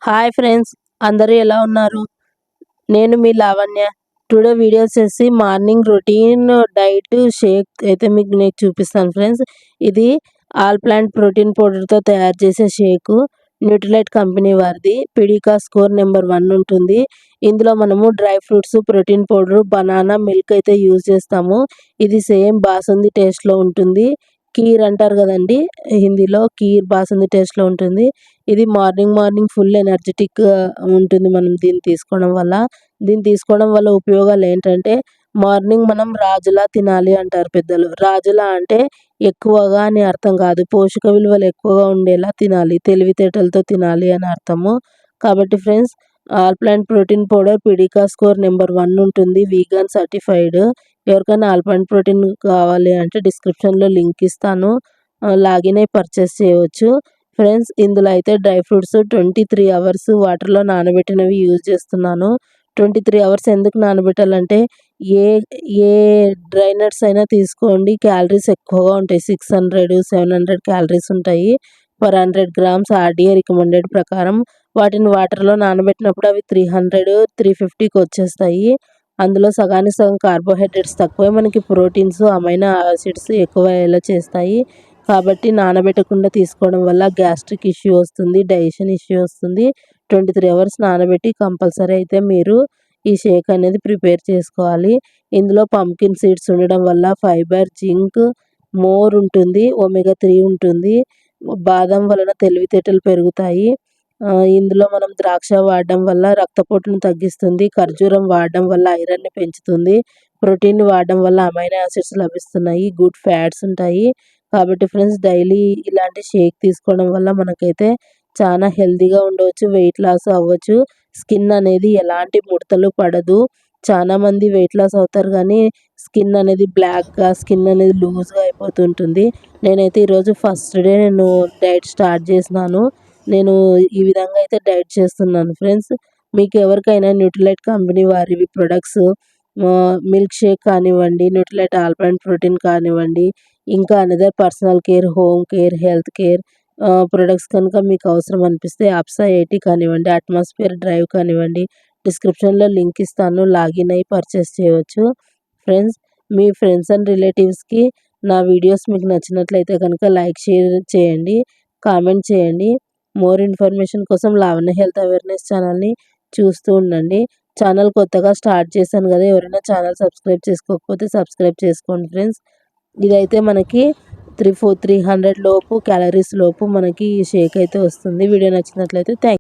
Hi friends, అందరూ ఎలా ఉన్నారు? నేను మీ లావణ్య. టుడే వీడియో వచ్చేసి మార్నింగ్ రొటీన్ డైట్ షేక్ అయితే మీకు నేను చూపిస్తాను ఫ్రెండ్స్. ఇది ఆల్ ప్లాంట్ ప్రోటీన్ పౌడర్తో తయారు చేసే షేకు. న్యూట్రిలైట్ కంపెనీ వారిది. పిడికా స్కోర్ నెంబర్ 1 ఉంటుంది. ఇందులో మనము dry fruits, protein powder, banana, milk అయితే యూజ్ చేస్తాము. ఇది సేమ్ బాసుంది టేస్ట్లో ఉంటుంది. కీర్ అంటారు కదండి హిందీలో, కీర్ బాసుంది టేస్ట్లో ఉంటుంది. ఇది మార్నింగ్ ఫుల్ ఎనర్జెటిక్ ఉంటుంది మనం దీన్ని తీసుకోవడం వల్ల ఉపయోగాలు ఏంటంటే, మార్నింగ్ మనం రాజులా తినాలి అంటారు పెద్దలు. రాజులా అంటే ఎక్కువగా అని అర్థం కాదు, పోషక విలువలు ఎక్కువగా ఉండేలా తినాలి, తెలివితేటలతో తినాలి అని అర్థము. కాబట్టి friends, all plant protein powder పిడికా స్కోర్ నెంబర్ 1 ఉంటుంది, వీగన్ సర్టిఫైడ్. ఎవరికైనా ఆల్ ప్లాంట్ ప్రోటీన్ కావాలి అంటే డిస్క్రిప్షన్లో లింక్ ఇస్తాను, లాగిన్ అయి పర్చేస్ చేయవచ్చు. ఫ్రెండ్స్, ఇందులో అయితే డ్రై ఫ్రూట్స్ 23 అవర్స్ వాటర్లో నానబెట్టినవి యూజ్ చేస్తున్నాను. 23 అవర్స్ ఎందుకు నానబెట్టాలంటే, ఏ ఏ డ్రై నట్స్ అయినా తీసుకోండి, క్యాలరీస్ ఎక్కువగా ఉంటాయి. 600-700 క్యాలరీస్ ఉంటాయి పర్ 100 గ్రామ్స్ ఆర్డీఏ రికమెండెడ్ ప్రకారం. వాటిని వాటర్లో నానబెట్టినప్పుడు అవి 300-350కి వచ్చేస్తాయి. అందులో సగానికి సగం కార్బోహైడ్రేట్స్ తక్కువే, మనకి ప్రోటీన్స్, అమైనో యాసిడ్స్ ఎక్కువ అయ్యేలా చేస్తాయి. కాబట్టి నానబెట్టకుండా తీసుకోవడం వల్ల గ్యాస్ట్రిక్ ఇష్యూ వస్తుంది, డైజెషన్ ఇష్యూ వస్తుంది. 23 అవర్స్ నానబెట్టి కంపల్సరీ అయితే మీరు ఈ షేక్ అనేది ప్రిపేర్ చేసుకోవాలి. ఇందులో పంకిన్ సీడ్స్ ఉండడం వల్ల ఫైబర్, జింక్, మోర్ ఉంటుంది, ఒమేగా 3 ఉంటుంది. బాదం వలన తెలివితేటలు పెరుగుతాయి. ఇందులో మనం ద్రాక్ష వాడడం వల్ల రక్తపోటును తగ్గిస్తుంది. ఖర్జూరం వాడడం వల్ల ఐరన్ని పెంచుతుంది. ప్రోటీన్ వాడడం వల్ల అమైనో యాసిడ్స్ లభిస్తున్నాయి. గుడ్ ఫ్యాట్స్ ఉంటాయి. కాబట్టి ఫ్రెండ్స్, డైలీ ఇలాంటి షేక్ తీసుకోవడం వల్ల మనకైతే చాలా హెల్తీగా ఉండవచ్చు, వెయిట్ లాస్ అవ్వచ్చు. స్కిన్ అనేది ఎలాంటి ముడతలు పడదు. చాలామంది వెయిట్ లాస్ అవుతారు కానీ స్కిన్ అనేది బ్లాక్గా, స్కిన్ అనేది లూజ్గా అయిపోతుంటుంది. నేనైతే ఈరోజు ఫస్ట్ డే నేను డైట్ స్టార్ట్ చేసినాను. నేను ఈ విధంగా అయితే డైట్ చేస్తున్నాను ఫ్రెండ్స్. మీకు ఎవరికైనా న్యూట్రిలైట్ కంపెనీ వారివి ప్రొడక్ట్స్, మిల్క్ షేక్ కానివ్వండి, న్యూట్రిలైట్ ఆల్ ప్లాంట్ ప్రోటీన్ కానివ్వండి, ఇంకా another personal care, home care, health care products కనుక మీకు అవసరం అనిపిస్తే అప్సా 80 కానివ్వండి, అట్మాస్ఫియర్ డ్రైవ్ కానివ్వండి, డిస్క్రిప్షన్లో లింక్ ఇస్తాను, లాగిన్ అయ్యి పర్చేస్ చేయవచ్చు. ఫ్రెండ్స్, మీ ఫ్రెండ్స్ అండ్ రిలేటివ్స్కి నా వీడియోస్ మీకు నచ్చినట్లయితే కనుక లైక్, షేర్ చేయండి, కామెంట్ చేయండి. మోర్ ఇన్ఫర్మేషన్ కోసం లావణ్య హెల్త్ అవేర్నెస్ ఛానల్ని చూస్తూ ఉండండి. ఛానల్ కొత్తగా స్టార్ట్ చేశాను కదా, ఎవరైనా ఛానల్ సబ్స్క్రైబ్ చేసుకోకపోతే సబ్స్క్రైబ్ చేసుకోండి ఫ్రెండ్స్. ఇదైతే మనకి 300 లోపు క్యాలరీస్ లోపు మనకి ఈ షేక్ అయితే వస్తుంది. వీడియో నచ్చినట్లయితే థ్యాంక్